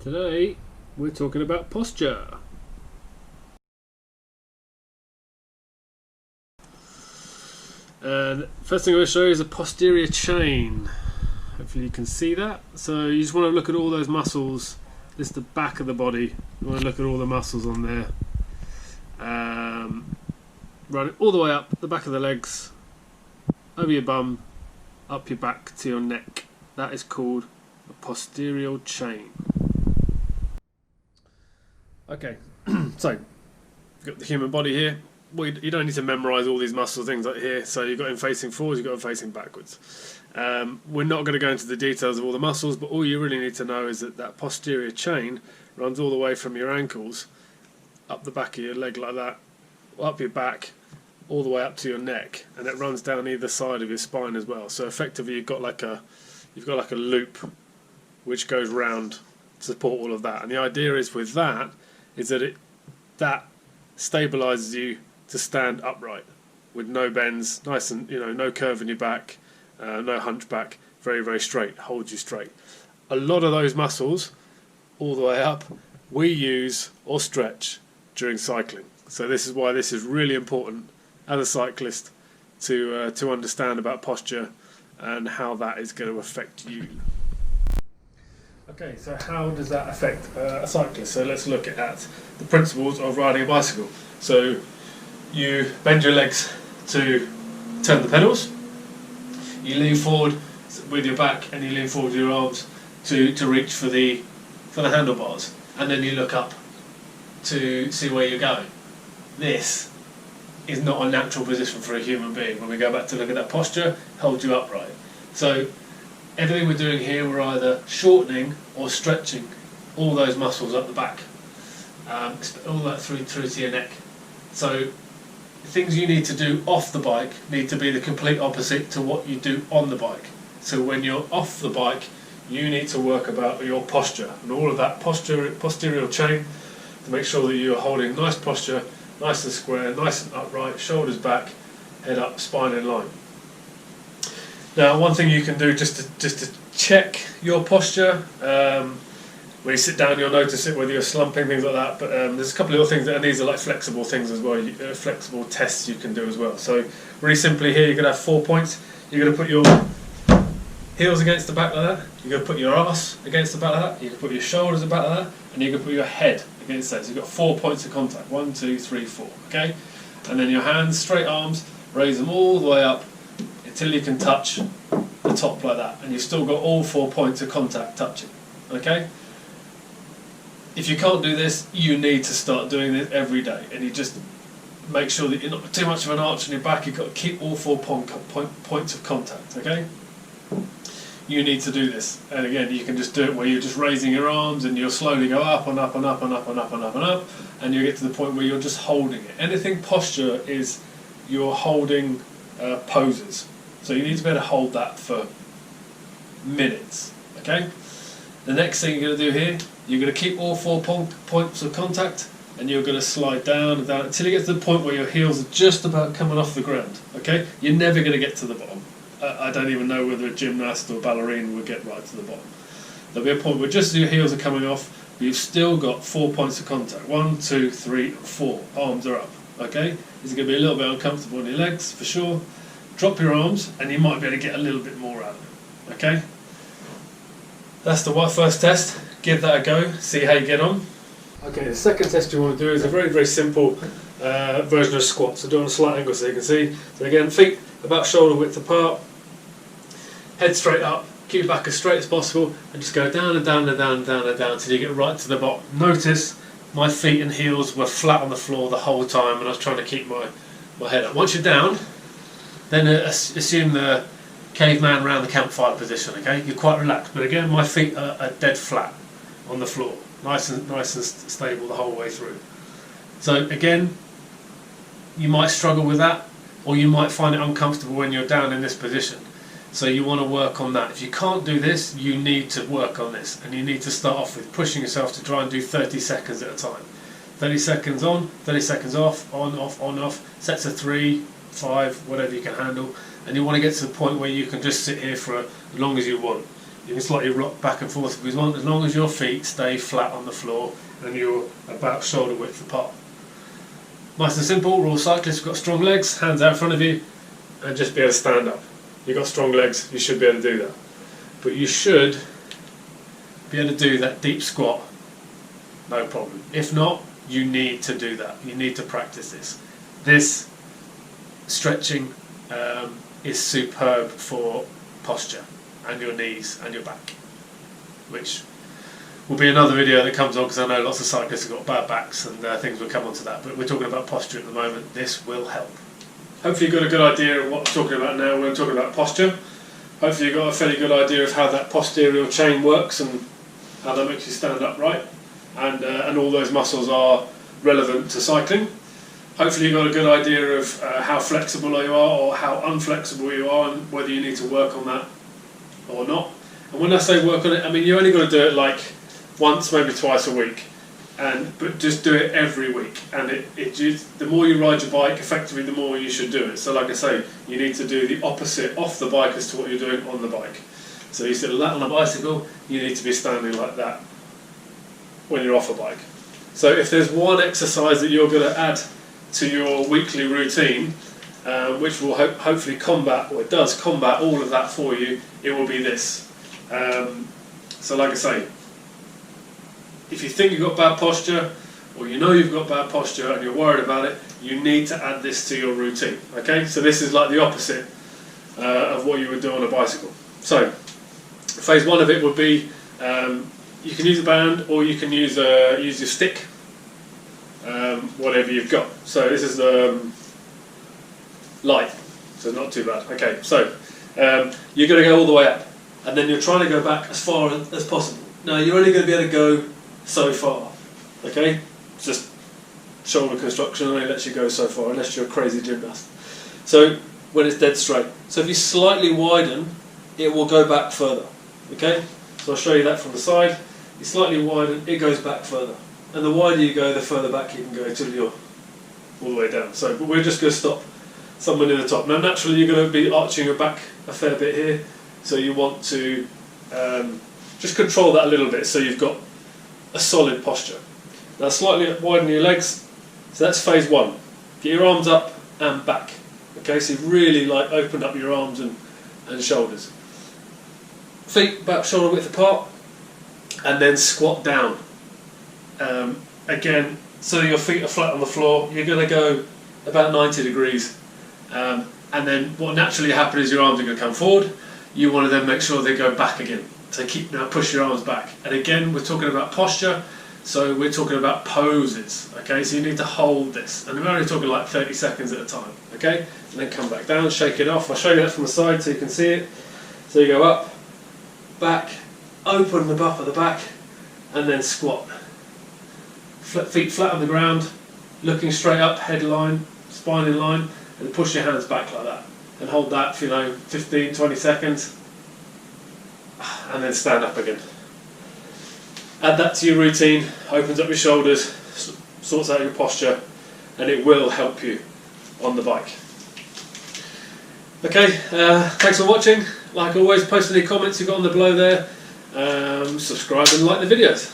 Today we're talking about posture. And first thing I'm going to show you is a posterior chain. Hopefully you can see that. So you just want to look at all those muscles. This is the back of the body. You want to look at all the muscles on there. Run it all the way up the back of the legs, over your bum, up your back to your neck. That is called a posterior chain. Okay, so you've got the human body here. Well, you don't need to memorise all these muscle things like here. So you've got them facing forwards, you've got them facing backwards. We're not going to go into the details of all the muscles, but all you really need to know is that that posterior chain runs all the way from your ankles, up the back of your leg like that, up your back, all the way up to your neck, and it runs down either side of your spine as well. So effectively you've got like a loop which goes round to support all of that. And the idea is with that is that that stabilises you to stand upright with no bends, nice and no curve in your back, no hunchback, very very straight, holds you straight. A lot of those muscles all the way up we use or stretch during cycling. So this is why this is really important as a cyclist to understand about posture and how that is going to affect you. Okay, so how does that affect a cyclist? So let's look at the principles of riding a bicycle. So you bend your legs to turn the pedals, you lean forward with your back and you lean forward with your arms to reach for the handlebars, and then you look up to see where you're going. This is not a natural position for a human being. When we go back to look at that posture, hold you upright. So everything we're doing here, we're either shortening or stretching all those muscles up the back, all that through to your neck. So the things you need to do off the bike need to be the complete opposite to what you do on the bike. So when you're off the bike, you need to work about your posture and all of that posterior chain to make sure that you're holding nice posture, nice and square, nice and upright, shoulders back, head up, spine in line. Now, one thing you can do just to check your posture, when you sit down you'll notice it, whether you're slumping, things like that, but there's a couple of other things, and these are like flexible things as well, flexible tests you can do as well. So really simply here, you're going to have 4 points. You're going to put your heels against the back like that, you're going to put your arse against the back like that, you can put your shoulders at the back like that, and you're going to put your head against that. So you've got 4 points of contact, 1, 2, 3, 4, okay? And then your hands, straight arms, raise them all the way up until you can touch the top like that, and you've still got all 4 points of contact touching, okay? If you can't do this, you need to start doing this every day, and you just make sure that you're not too much of an arch on your back. You've got to keep all 4 points of contact, okay? You need to do this, and again you can just do it where you're just raising your arms and you'll slowly go up and up and up and up and up and up and up, and you get to the point where you're just holding it. Anything posture is you're holding poses, so you need to be able to hold that for minutes, okay? The next thing you're going to do here, you're going to keep all 4 points of contact, and you're going to slide down and down until you get to the point where your heels are just about coming off the ground, okay? You're never going to get to the bottom. I don't even know whether a gymnast or ballerina would get right to the bottom. There'll be a point where just as your heels are coming off, but you've still got 4 points of contact. 1, 2, 3, 4. Arms are up. Okay? It's going to be a little bit uncomfortable on your legs, for sure. Drop your arms, and you might be able to get a little bit more out of it. Okay? That's the first test. Give that a go. See how you get on. Okay, the second test you want to do is a very, very simple version of squat. So do it on a slight angle so you can see. So again, feet about shoulder width apart, head straight up, keep your back as straight as possible, and just go down and down and down and down and down until you get right to the bottom. Notice my feet and heels were flat on the floor the whole time, and I was trying to keep my head up. Once you're down, then assume the caveman around the campfire position, okay? You're quite relaxed, but again my feet are dead flat on the floor, nice and stable the whole way through. So again, you might struggle with that, or you might find it uncomfortable when you're down in this position. So you want to work on that. If you can't do this, you need to work on this, and you need to start off with pushing yourself to try and do 30 seconds at a time. 30 seconds on, 30 seconds off, on, off, sets of 3, 5, whatever you can handle, and you want to get to the point where you can just sit here for as long as you want. you can slightly rock back and forth as long as your feet stay flat on the floor and you're about shoulder width apart. Nice and simple. We're all cyclists, we've got strong legs, hands out in front of you, and just be able to stand up. You've got strong legs, you should be able to do that. But you should be able to do that deep squat, no problem. If not, you need to do that. You need to practice this. This stretching is superb for posture and your knees and your back, which will be another video that comes on, because I know lots of cyclists have got bad backs and things will come onto that, but we're talking about posture at the moment. This will help. Hopefully you've got a good idea of what I'm talking about now. We're talking about posture. Hopefully you've got a fairly good idea of how that posterior chain works and how that makes you stand upright, and all those muscles are relevant to cycling. Hopefully you've got a good idea of how flexible you are or how unflexible you are, and whether you need to work on that or not. And when I say work on it, I mean you only got to do it like once, maybe twice a week, but just do it every week. And the more you ride your bike, effectively the more you should do it. So like I say, you need to do the opposite off the bike as to what you're doing on the bike. So you sit on a bicycle, you need to be standing like that when you're off a bike. So if there's one exercise that you're going to add to your weekly routine, which will hopefully combat, or it does combat all of that for you, it will be this. So like I say, if you think you've got bad posture, or you know you've got bad posture and you're worried about it, you need to add this to your routine. Okay, so this is like the opposite of what you would do on a bicycle. So phase one of it would be, you can use a band or you can use your stick, whatever you've got. So this is light, so not too bad. Okay, so you're going to go all the way up, and then you're trying to go back as far as possible. Now you're only going to be able to go so far. Okay, it's just shoulder construction only lets you go so far, unless you're a crazy gymnast. So when it's dead straight. So if you slightly widen, it will go back further. Okay, so I'll show you that from the side. You slightly widen, it goes back further, and the wider you go, the further back you can go till you're all the way down. So, but we're just going to stop somewhere near the top. Now naturally you're going to be arching your back a fair bit here, so you want to just control that a little bit so you've got a solid posture. Now slightly widen your legs, so that's phase one. Get your arms up and back. Okay, so you've really like opened up your arms and shoulders. Feet about shoulder width apart, and then squat down. Again, so your feet are flat on the floor, you're going to go about 90 degrees, and then what naturally happens is your arms are going to come forward. You want to then make sure they go back again. So now push your arms back. And again, we're talking about posture, so we're talking about poses. Okay, so you need to hold this, and we're only talking like 30 seconds at a time. Okay, and then come back down, shake it off. I'll show you that from the side so you can see it. So you go up, back, open the butt of the back, and then squat. Feet flat on the ground, looking straight up, head line, spine in line, and push your hands back like that. And hold that for 15, 20 seconds, and then stand up again. Add that to your routine, opens up your shoulders, sorts out your posture, and it will help you on the bike. Okay, thanks for watching. Like always, post any comments you've got on the below there. Subscribe and like the videos.